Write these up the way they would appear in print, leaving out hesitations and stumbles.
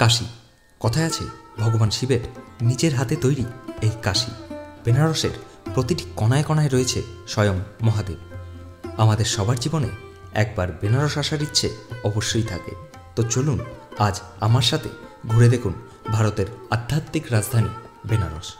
কাশী কথায় আছে ভগবান শিবের নিজের হাতে তৈরি এই কাশী বেনারসের প্রতিটি কণায় কণায় রয়েছে স্বয়ং মহাদেব। আমাদের সবার জীবনে একবার বেনারস আসার ইচ্ছে অবশ্যই থাকে। তো চলুন আজ আমার সাথে ঘুরে দেখুন ভারতের আধ্যাত্মিক রাজধানী বেনারস।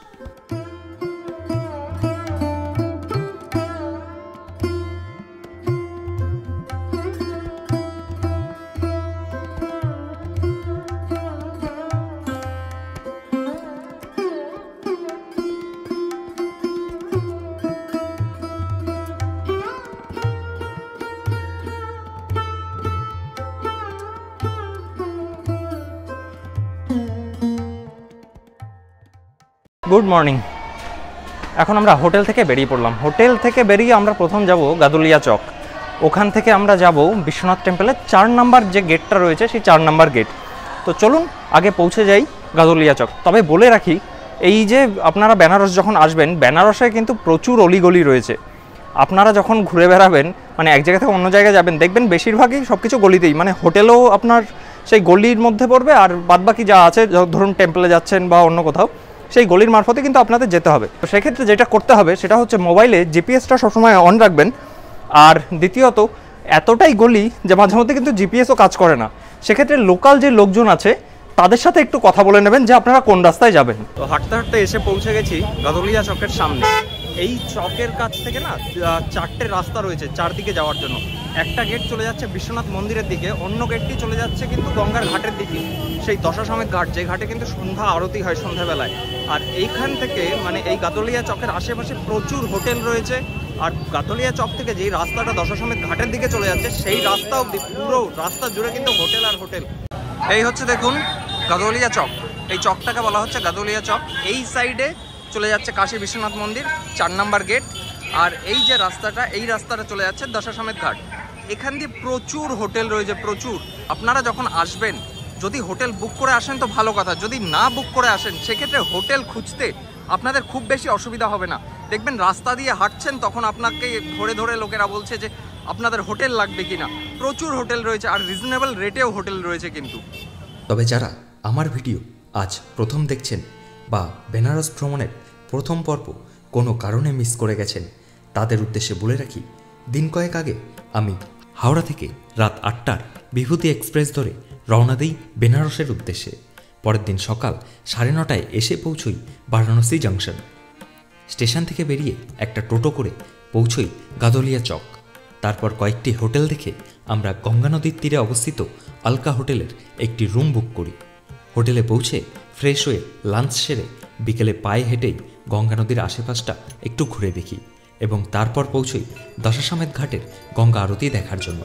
Good morning. এখন আমরা হোটেল থেকে বেরিয়ে পড়লাম। হোটেল থেকে বেরিয়ে আমরা প্রথম যাব গাদুলিয়া চক। ওখান থেকে আমরা যাব বিশ্বনাথ টেম্পলের 4 নম্বর যে গেটটা রয়েছে সেই 4 নম্বর গেট। তো চলুন আগে পৌঁছে যাই গাদুলিয়া চক। তবে বলে রাখি, এই যে আপনারা বেনারস যখন আসবেন, বেনারসে কিন্তু প্রচুর অলিগলি রয়েছে। আপনারা যখন ঘুরে বেড়াবেন, মানে এক জায়গা থেকে অন্য জায়গায় যাবেন, দেখবেন বেশিরভাগই সব কিছু গলিতেই, মানে হোটেলও আপনার সেই গলির মধ্যে পড়বে, আর বাদবাকি যা আছে ধরুন টেম্পলে যাচ্ছেন বা অন্য কোথাও, সেই গলির মারফতে কিন্তু আপনাদের যেতে হবে। তো সেক্ষেত্রে যেটা করতে হবে সেটা হচ্ছে মোবাইলে জিপিএসটা সবসময় অন রাখবেন। আর দ্বিতীয়ত এতটাই গলি যে মাঝে মধ্যে কিন্তু জিপিএসও কাজ করে না। সেক্ষেত্রে লোকাল যে লোকজন আছে তাদের সাথে একটু কথা বলে নেবেন যে আপনারা কোন রাস্তায় যাবেন। তো হাঁটতে হাঁটতে এসে পৌঁছে গেছি গাদুলিয়া চকের সামনে। এই চকের কাছ থেকে না 4টে রাস্তা রয়েছে চারদিকে যাওয়ার জন্য। একটা গেট চলে যাচ্ছে বিশ্বনাথ মন্দিরের দিকে, অন্য গেটটি চলে যাচ্ছে কিন্তু গঙ্গার ঘাটের দিকে, সেই দশাশ্বমেধ ঘাট, যে ঘাটে কিন্তু সন্ধ্যা আরতি হয় সন্ধ্যাবেলায়। আর এইখান থেকে মানে এই গাদুলিয়া চকের আশেপাশে প্রচুর হোটেল রয়েছে। আর গাদুলিয়া চক থেকে যেই রাস্তাটা দশাশ্বমেধ ঘাটের দিকে চলে যাচ্ছে সেই রাস্তা অব্দি পুরো রাস্তা জুড়ে কিন্তু হোটেল আর হোটেল। এই হচ্ছে দেখুন গাদুলিয়া চক। এই চকটাকে বলা হচ্ছে গাদুলিয়া চক। এই সাইডে চলে যাচ্ছে কাশী বিশ্বনাথ মন্দির 4 নম্বর গেট। আর এই যে রাস্তাটা, এই রাস্তাটা চলে যাচ্ছে দশাশ্বমেধ ঘাট। এখান দিয়ে প্রচুর হোটেল রয়েছে, প্রচুর। আপনারা যখন আসবেন, যদি হোটেল বুক করে আসেন তো ভালো কথা, যদি না বুক করে আসেন সেক্ষেত্রে হোটেল খুঁজতে আপনাদের খুব বেশি অসুবিধা হবে না। দেখবেন রাস্তা দিয়ে হাঁটছেন, তখন আপনাকে ধরে ধরে লোকেরা বলছে যে আপনাদের হোটেল লাগবে কিনা। প্রচুর হোটেল রয়েছে আর রিজনেবল রেটেও হোটেল রয়েছে কিন্তু। তবে যারা আমার ভিডিও আজ প্রথম দেখছেন বা বেনারস ভ্রমণের প্রথম পর্ব কোনো কারণে মিস করে গেছেন, তাদের উদ্দেশ্যে বলে রাখি, দিন কয়েক আগে আমি হাওড়া থেকে রাত 8টার বিভূতি এক্সপ্রেস ধরে রওনা দিই বেনারসের উদ্দেশ্যে। পরের দিন সকাল 9:30টায় এসে পৌঁছই বারাণসী জংশন। স্টেশন থেকে বেরিয়ে একটা টোটো করে পৌঁছই গাদুলিয়া চক। তারপর কয়েকটি হোটেল দেখে আমরা গঙ্গা নদীর তীরে অবস্থিত আলকা হোটেলের একটি রুম বুক করি। হোটেলে পৌঁছে ফ্রেশ হয়ে লাঞ্চ সেরে বিকেলে পায়ে হেঁটেই গঙ্গা নদীর আশেপাশটা একটু ঘুরে দেখি এবং তারপর পৌঁছই দশাশ্বমেধ ঘাটের গঙ্গা আরতি দেখার জন্য।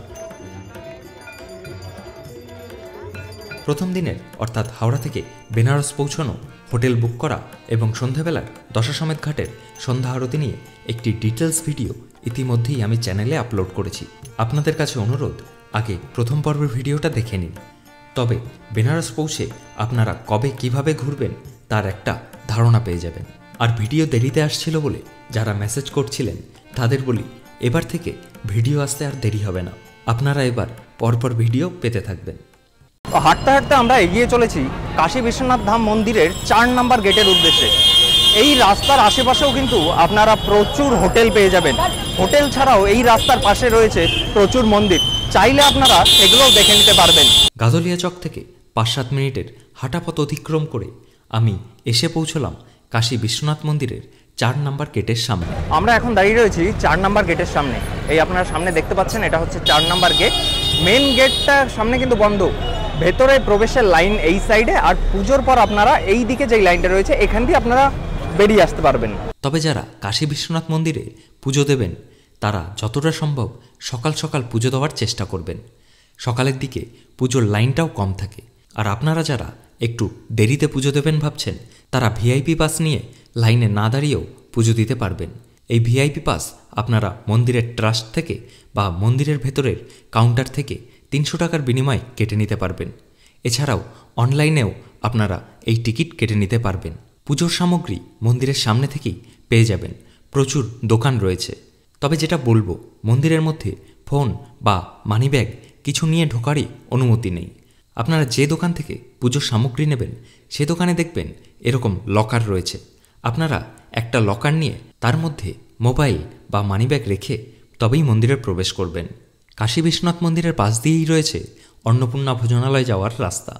প্রথম দিনের অর্থাৎ হাওড়া থেকে বেনারস পৌঁছানো, হোটেল বুক করা এবং সন্ধ্যাবেলার দশাশ্বমেধ ঘাটের সন্ধ্যা আরতি নিয়ে একটি ডিটেলস ভিডিও ইতিমধ্যেই আমি চ্যানেলে আপলোড করেছি। আপনাদের কাছে অনুরোধ, আগে প্রথম পর্বের ভিডিওটা দেখে নিন। তবে বেনারস পৌঁছে আপনারা কবে কিভাবে ঘুরবেন তার একটা ধারণা পেয়ে যাবেন। আর ভিডিও দেরিতে আসছিল বলে যারা মেসেজ করছিলেন তাদের বলি, এবার থেকে ভিডিও আসতে আর দেরি হবে না, আপনারা এবার পরপর ভিডিও পেতে থাকবেন। হাঁটতে হাঁটতে আমরা এগিয়ে চলেছি কাশী বিশ্বনাথ ধাম মন্দিরের 4 নম্বর গেটের উদ্দেশ্যে। এই রাস্তার আশেপাশেও কিন্তু আপনারা প্রচুর হোটেল পেয়ে যাবেন। হোটেল ছাড়াও এই রাস্তার পাশে রয়েছে প্রচুর মন্দির, চাইলে আপনারা এগুলোও দেখে নিতে পারবেন। গাদুলিয়া চক থেকে 5-7 মিনিটের হাঁটা পথ অতিক্রম করে আমি এসে পৌঁছলাম কাশী বিশ্বনাথ মন্দিরের 4 নম্বর গেটের সামনে। আমরা এখন দাঁড়িয়ে রয়েছি 4 নম্বর গেটের সামনে। এই আপনারা সামনে দেখতে পাচ্ছেন, এটা হচ্ছে 4 নম্বর গেট। মেন গেটটার সামনে কিন্তু বন্ধ, ভেতরে প্রবেশের লাইন এই সাইডে, আর পুজোর পর আপনারা এই দিকে যে লাইনটা রয়েছে এখান দিয়ে আপনারা বেরিয়ে আসতে পারবেন। তবে যারা কাশী বিশ্বনাথ মন্দিরে পুজো দেবেন তারা যতটা সম্ভব সকাল সকাল পুজো দেওয়ার চেষ্টা করবেন। সকালের দিকে পুজোর লাইনটাও কম থাকে। আর আপনারা যারা একটু দেরিতে পুজো দেবেন ভাবছেন, তারা ভিআইপি পাস নিয়ে লাইনে না দাঁড়িয়েও পুজো দিতে পারবেন। এই ভিআইপি পাস আপনারা মন্দিরের ট্রাস্ট থেকে বা মন্দিরের ভেতরের কাউন্টার থেকে 300 টাকার বিনিময়ে কেটে নিতে পারবেন। এছাড়াও অনলাইনেও আপনারা এই টিকিট কেটে নিতে পারবেন। পুজোর সামগ্রী মন্দিরের সামনে থেকেই পেয়ে যাবেন, প্রচুর দোকান রয়েছে। তবে যেটা বলবো, মন্দিরের মধ্যে ফোন বা মানিব্যাগ কিছু নিয়ে ঢোকারই অনুমতি নেই। আপনারা যে দোকান থেকে পুজোর সামগ্রী নেবেন সে দোকানে দেখবেন এরকম লকার রয়েছে। আপনারা একটা লকার নিয়ে তার মধ্যে মোবাইল বা মানিব্যাগ রেখে তবেই মন্দিরে প্রবেশ করবেন। কাশী বিশ্বনাথ মন্দিরের পাশ দিয়েই রয়েছে অন্নপূর্ণা ভোজনালয় যাওয়ার রাস্তা।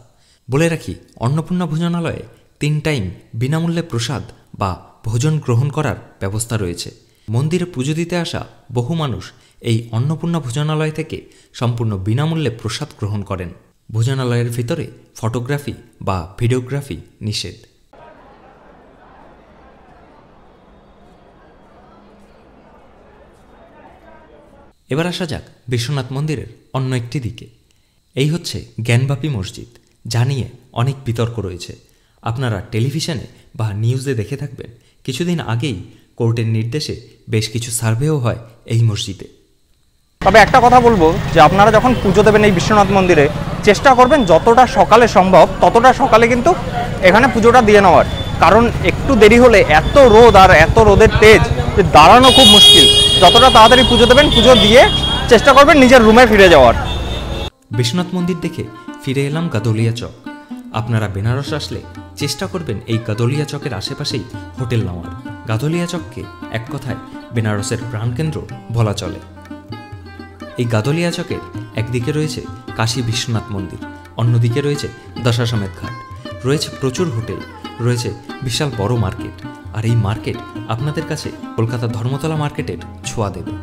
বলে রাখি, অন্নপূর্ণা ভোজনালয়ে 3 টাইম বিনামূল্যে প্রসাদ বা ভোজন গ্রহণ করার ব্যবস্থা রয়েছে। মন্দিরে পুজো দিতে আসা বহু মানুষ এই অন্নপূর্ণা ভোজনালয় থেকে সম্পূর্ণ বিনামূল্যে প্রসাদ গ্রহণ করেন। ভোজনালয়ের ভিতরে ফটোগ্রাফি বা ভিডিওগ্রাফি নিষেধ। এবার আসা যাক বিশ্বনাথ মন্দিরের অন্য একটি দিকে। এই হচ্ছে জ্ঞানবাপী মসজিদ, যা নিয়ে অনেক বিতর্ক রয়েছে। আপনারা টেলিভিশনে বা নিউজে দেখে থাকবেন কিছুদিন আগেই কোর্টের নির্দেশে বেশ কিছু সার্ভেও হয় এই মসজিদে। তবে একটা কথা বলবো যে আপনারা যখন পুজো দেবেন এই বিশ্বনাথ মন্দিরে চেষ্টা করবেন যতটা সকালে সম্ভব ততটা সকালে কিন্তু এখানে পুজোটা দিয়ে নেওয়ার, কারণ একটু দেরি হলে এত রোদ আর এত রোদের তেজ যে দাঁড়ানো খুব মুশকিল। যতটা তাড়াতাড়ি পুজো দেবেন, পুজো দিয়ে চেষ্টা করবেন নিজের রুমে ফিরে যাওয়ার। বিশ্বনাথ মন্দির দেখে ফিরে এলাম গাদলিয়া চক। আপনারা বেনারস আসলে চেষ্টা করবেন এই গাদলিয়া চকের আশেপাশেই হোটেল নেওয়ার। গাদলিয়া চককে এক কথায় বেনারসের প্রাণকেন্দ্র বলা চলে। এই গাদলিয়া চকের একদিকে রয়েছে কাশী বিশ্বনাথ মন্দির, অন্যদিকে রয়েছে দশাশ্বমেধ ঘাট, রয়েছে প্রচুর হোটেল, রয়েছে বিশাল বড় মার্কেট। আর এই মার্কেট আপনাদের কাছে কলকাতা ধর্মতলা মার্কেটের ছোঁয়া দেবে।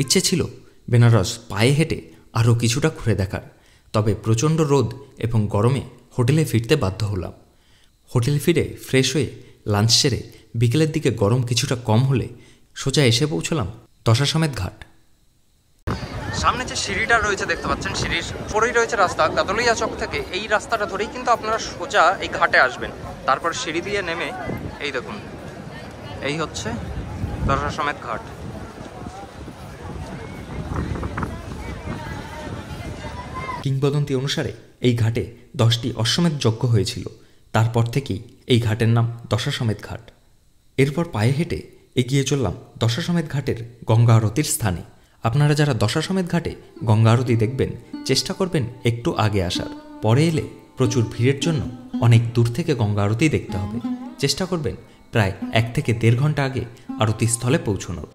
ইচ্ছে ছিল বেনারস পায়ে হেঁটে আরও কিছুটা ঘুরে দেখার, তবে প্রচণ্ড রোদ এবং গরমে হোটেলে ফিরতে বাধ্য হলাম। হোটেলে ফিরে ফ্রেশ হয়ে লাঞ্চ সেরে বিকেলের দিকে গরম কিছুটা কম হলে সোজা এসে পৌঁছলাম দশাশ্বমেধ ঘাট। সামনে যে সিঁড়িটা রয়েছে দেখতে পাচ্ছেন, সিঁড়ির পরেই রয়েছে রাস্তা। গাদলিয়া চক থেকে এই রাস্তাটা ধরেই কিন্তু আপনারা সোজা এই ঘাটে আসবেন। তারপর সিঁড়ি দিয়ে নেমে এই দেখুন, এই হচ্ছে দশাশ্বমেধ ঘাট। কিংবদন্তি অনুসারে এই ঘাটে 10টি অশ্বমেধ যজ্ঞ হয়েছিল। তারপর থেকেই এই ঘাটের নাম দশাশ্বমেধ ঘাট। এরপর পায়ে হেঁটে এগিয়ে চললাম দশাশ্বমেধ ঘাটের গঙ্গা আরতির স্থানে। আপনারা যারা দশাশ্বমেধ ঘাটে গঙ্গা আরতি দেখবেন চেষ্টা করবেন একটু আগে আসার। পরে এলে প্রচুর ভিড়ের জন্য অনেক দূর থেকে গঙ্গা আরতি দেখতে হবে। চেষ্টা করবেন প্রায় 1 থেকে 1.5 ঘন্টা আগে আরতি স্থলে পৌঁছানোর।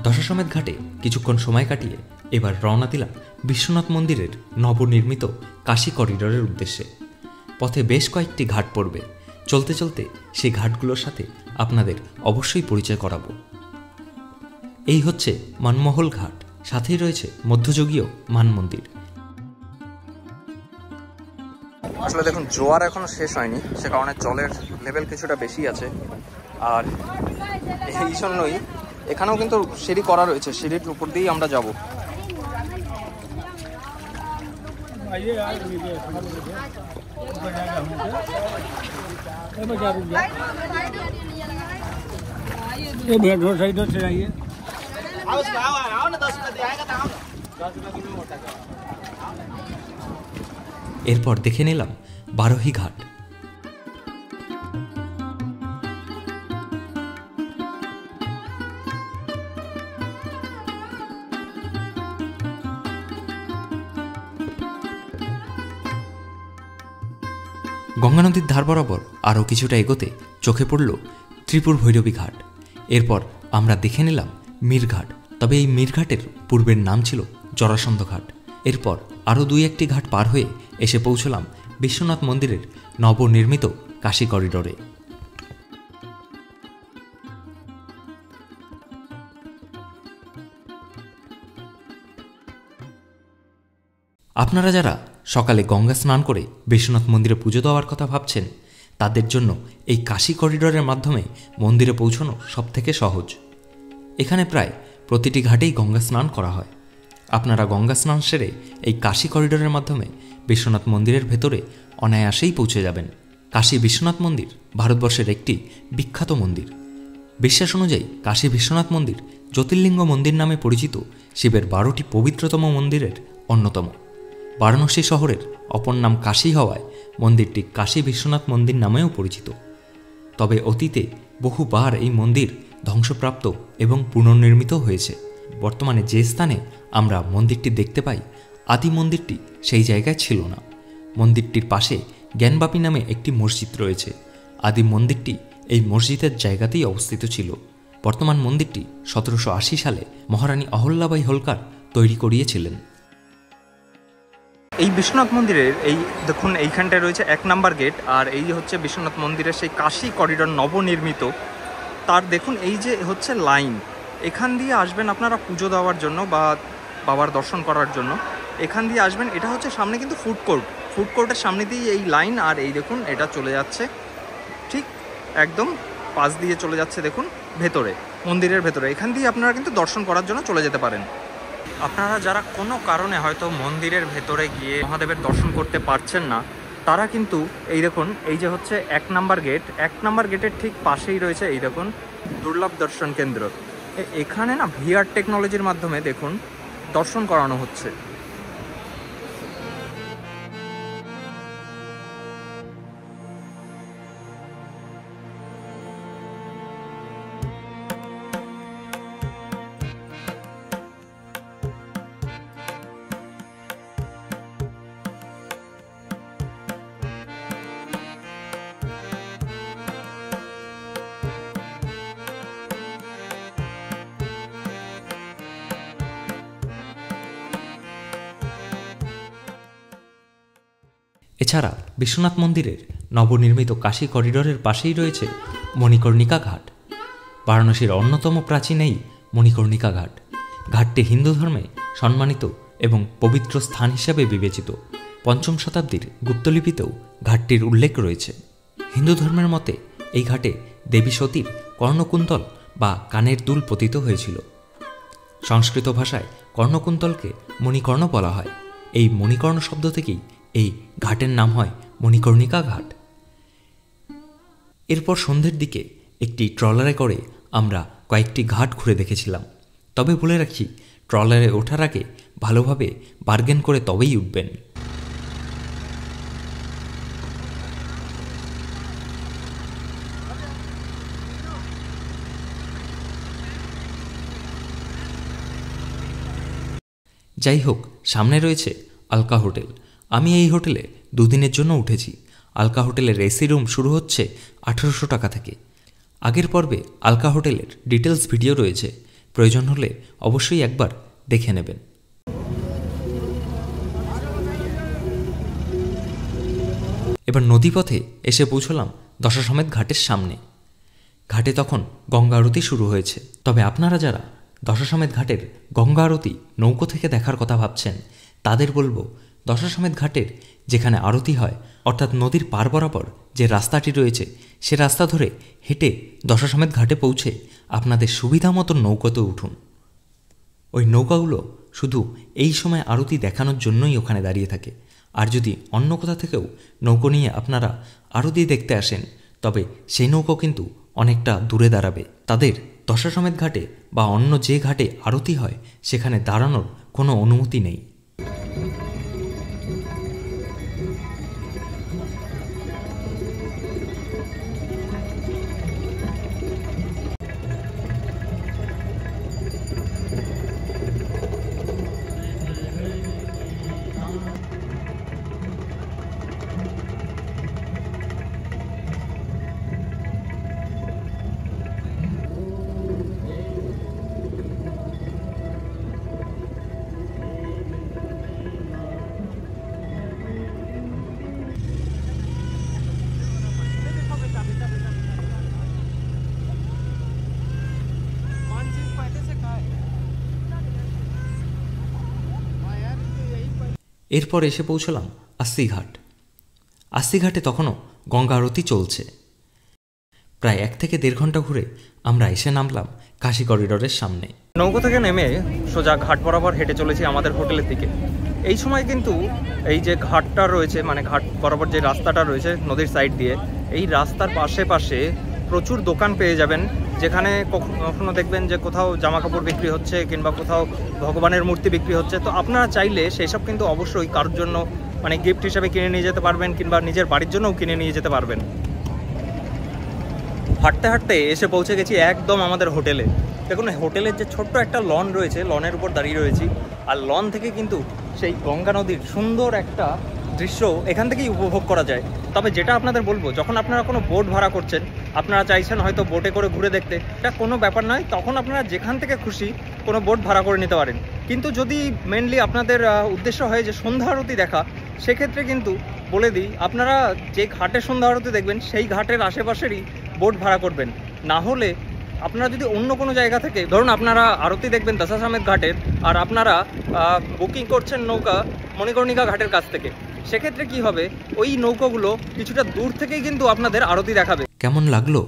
দশাশ্বমেধ ঘাটে কিছুক্ষণ সময় কাটিয়ে এবার রওনা দিলাম বিশ্বনাথ মন্দিরের নবনির্মিত কাশী করিডোরের উদ্দেশ্যে। পথে বেশ কয়েকটি ঘাট পড়বে। চলতে চলতে সেই ঘাটগুলোর সাথে আপনাদের অবশ্যই পরিচয় করাবো। এই হচ্ছে মানমহল ঘাট, সাথেই রয়েছে মধ্যযুগীয় মান মন্দির। আসলে দেখুন, জোয়ার এখনো শেষ হয়নি, সে কারণে জলের লেভেল কিছুটা বেশি আছে। আর এই জন্যই এখানেও কিন্তু সিঁড়ি করা রয়েছে, সিঁড়ির উপর দিয়েই আমরা যাব। এরপর দেখে নিলাম বারোহী ঘাট। গঙ্গা নদীর ধার বরাবর আরও কিছুটা এগোতে চোখে পড়ল ত্রিপুর ভৈরবী ঘাট। এরপর আমরা দেখে নিলাম মীরঘাট, তবে এই মীরঘাটের পূর্বের নাম ছিল জরাসন্ধ ঘাট। এরপর আরও 2-1টি ঘাট পার হয়ে এসে পৌঁছলাম বিশ্বনাথ মন্দিরের নবনির্মিত কাশী করিডোরে। আপনারা যারা সকালে গঙ্গা স্নান করে বিশ্বনাথ মন্দিরে পুজো দেওয়ার কথা ভাবছেন, তাদের জন্য এই কাশী করিডোরের মাধ্যমে মন্দিরে পৌঁছানো সবথেকে সহজ। এখানে প্রায় প্রতিটি ঘাটেই গঙ্গা স্নান করা হয়। আপনারা গঙ্গা স্নান সেরে এই কাশী করিডোরের মাধ্যমে বিশ্বনাথ মন্দিরের ভেতরে অনায়াসেই পৌঁছে যাবেন। কাশী বিশ্বনাথ মন্দির ভারতবর্ষের একটি বিখ্যাত মন্দির। বিশ্বাস অনুযায়ী কাশী বিশ্বনাথ মন্দির জ্যোতির্লিঙ্গ মন্দির নামে পরিচিত শিবের 12টি পবিত্রতম মন্দিরের অন্যতম। বারাণসী শহরের অপর নাম কাশী হওয়ায় মন্দিরটি কাশী বিশ্বনাথ মন্দির নামেও পরিচিত। তবে অতীতে বহুবার এই মন্দির ধ্বংসপ্রাপ্ত এবং পুনর্নির্মিত হয়েছে। বর্তমানে যে স্থানে আমরা মন্দিরটি দেখতে পাই, আদি মন্দিরটি সেই জায়গায় ছিল না। মন্দিরটির পাশে জ্ঞানবাপী নামে একটি মসজিদ রয়েছে। আদি মন্দিরটি এই মসজিদের জায়গাতেই অবস্থিত ছিল। বর্তমান মন্দিরটি 1780 সালে মহারানী অহল্যাবাই হোলকার তৈরি করিয়েছিলেন। এই বিশ্বনাথ মন্দিরের এই দেখুন এইখানটায় রয়েছে 1 নাম্বার গেট, আর এই হচ্ছে বিশ্বনাথ মন্দিরের সেই কাশী করিডোর নবনির্মিত। তার দেখুন এই যে হচ্ছে লাইন, এখান দিয়ে আসবেন আপনারা পুজো দেওয়ার জন্য বা বাবার দর্শন করার জন্য। এখান দিয়ে আসবেন, এটা হচ্ছে সামনে কিন্তু ফুড কোর্টের সামনে দিয়ে এই লাইন, আর এই দেখুন এটা চলে যাচ্ছে ঠিক একদম পাশ দিয়ে চলে যাচ্ছে দেখুন ভেতরে, মন্দিরের ভেতরে। এখান দিয়ে আপনারা কিন্তু দর্শন করার জন্য চলে যেতে পারেন। আপনারা যারা কোনো কারণে হয়তো মন্দিরের ভেতরে গিয়ে মহাদেবের দর্শন করতে পারছেন না, তারা কিন্তু এই দেখুন এই যে হচ্ছে 1 নাম্বার গেট, 1 নাম্বার গেটের ঠিক পাশেই রয়েছে এই দেখুন দুর্লভ দর্শন কেন্দ্র। এখানে না ভিআর টেকনোলজির মাধ্যমে দেখুন দর্শন করানো হচ্ছে। এছাড়া বিশ্বনাথ মন্দিরের নবনির্মিত কাশী করিডোরের পাশেই রয়েছে মণিকর্ণিকা ঘাট। বারাণসীর অন্যতম প্রাচীন এই মণিকর্ণিকা ঘাট। ঘাটটি হিন্দু ধর্মে সম্মানিত এবং পবিত্র স্থান হিসাবে বিবেচিত। 5ম শতাব্দীর গুপ্তলিপিতেও ঘাটটির উল্লেখ রয়েছে। হিন্দু ধর্মের মতে এই ঘাটে দেবী সতীর কর্ণকুন্তল বা কানের দুল পতিত হয়েছিল। সংস্কৃত ভাষায় কর্ণকুন্তলকে মণিকর্ণ বলা হয়। এই মণিকর্ণ শব্দ থেকেই এই ঘাটের নাম হয় মণিকর্ণিকা ঘাট। এরপর সন্ধ্যের দিকে একটি ট্রলারে করে আমরা কয়েকটি ঘাট ঘুরে দেখেছিলাম। তবে বলে রাখি, ট্রলারে ওঠার আগে ভালোভাবে বার্গেন করে তবেই উঠবেন। যাই হোক, সামনে রয়েছে আলকা হোটেল। আমি এই হোটেলে 2 দিনের জন্য উঠেছি। আলকা হোটেলের এসি রুম শুরু হচ্ছে 1800 টাকা থেকে। আগের পর্বে আলকা হোটেলের ডিটেলস ভিডিও রয়েছে, প্রয়োজন হলে অবশ্যই একবার দেখে নেবেন। এবার নদীপথে এসে পৌঁছলাম দশাসমেত ঘাটের সামনে। ঘাটে তখন গঙ্গা আরতি শুরু হয়েছে। তবে আপনারা যারা দশাসমেত ঘাটের গঙ্গা আরতি নৌকো থেকে দেখার কথা ভাবছেন, তাদের বলবো দশাসমেত ঘাটের যেখানে আরতি হয়, অর্থাৎ নদীর পার বরাবর যে রাস্তাটি রয়েছে, সে রাস্তা ধরে হেঁটে দশাসমেত ঘাটে পৌঁছে আপনাদের সুবিধা মতো নৌকোতে উঠুন। ওই নৌকাগুলো শুধু এই সময় আরতি দেখানোর জন্যই ওখানে দাঁড়িয়ে থাকে। আর যদি অন্য কোথা থেকেও নৌকো নিয়ে আপনারা আরতি দেখতে আসেন, তবে সেই নৌকো কিন্তু অনেকটা দূরে দাঁড়াবে। তাদের দশাসমেত ঘাটে বা অন্য যে ঘাটে আরতি হয়, সেখানে দাঁড়ানোর কোনো অনুমতি নেই। এরপর এসে পৌঁছলাম আস্তিঘাট। আস্তিঘাটে তখনও গঙ্গা আরতি চলছে। প্রায় 1 থেকে 1.5 ঘন্টা ঘুরে আমরা এসে নামলাম কাশী করিডোরের সামনে। নৌকো থেকে নেমে সোজা ঘাট বরাবর হেঁটে চলেছি আমাদের হোটেলের দিকে। এই সময় কিন্তু এই যে ঘাটটা রয়েছে, মানে ঘাট বরাবর যে রাস্তাটা রয়েছে নদীর সাইড দিয়ে, এই রাস্তার পাশে পাশে প্রচুর দোকান পেয়ে যাবেন, যেখানে কখনো দেখবেন যে কোথাও জামা কাপড় বিক্রি হচ্ছে কিংবা কোথাও ভগবানের মূর্তি বিক্রি হচ্ছে। তো আপনারা চাইলে সেই সব কিন্তু অবশ্যই কারোর জন্য মানে গিফট হিসাবে কিনে নিয়ে যেতে পারবেন কিংবা নিজের বাড়ির জন্যও কিনে নিয়ে যেতে পারবেন। হাঁটতে হাঁটতে এসে পৌঁছে গেছি একদম আমাদের হোটেলে। দেখুন হোটেলের যে ছোট্ট একটা লন রয়েছে, লনের উপর দাঁড়িয়ে রয়েছি, আর লন থেকে কিন্তু সেই গঙ্গা নদীর সুন্দর একটা দৃশ্য এখান থেকেই উপভোগ করা যায়। তবে যেটা আপনাদের বলবো, যখন আপনারা কোনো বোট ভাড়া করছেন, আপনারা চাইছেন হয়তো বোটে করে ঘুরে দেখতে, এটা কোনো ব্যাপার নয়, তখন আপনারা যেখান থেকে খুশি কোনো বোট ভাড়া করে নিতে পারেন। কিন্তু যদি মেনলি আপনাদের উদ্দেশ্য হয় যে সন্ধ্যা আরতি দেখা, সেক্ষেত্রে কিন্তু বলে দিই, আপনারা যে ঘাটে সন্ধ্যা আরতি দেখবেন সেই ঘাটের আশেপাশেরই বোট ভাড়া করবেন। না হলে আপনারা যদি অন্য কোনো জায়গা থেকে, ধরুন আপনারা আরতি দেখবেন দশাশ্বমেধ ঘাটের, আর আপনারা বুকিং করছেন নৌকা মণিকর্ণিকা ঘাটের কাছ থেকে, সেক্ষেত্রে কি হবে, ওই নৌকাগুলো কিছুটা দূর থেকেই কিন্তু আপনাদের আরতি দেখাবে। কেমন লাগলো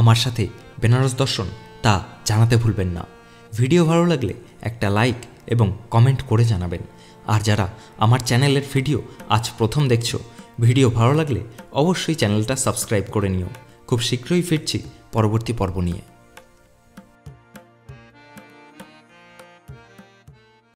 আমার সাথে বেনারস দর্শন তা জানাতে ভুলবেন না। ভিডিও ভালো লাগলে একটা লাইক এবং কমেন্ট করে জানাবেন। আর যারা আমার চ্যানেলের ভিডিও আজ প্রথম দেখছো, ভিডিও ভালো লাগলে অবশ্যই চ্যানেলটা সাবস্ক্রাইব করে নিও। খুব শীঘ্রই ফিরছি পরবর্তী পর্ব নিয়ে।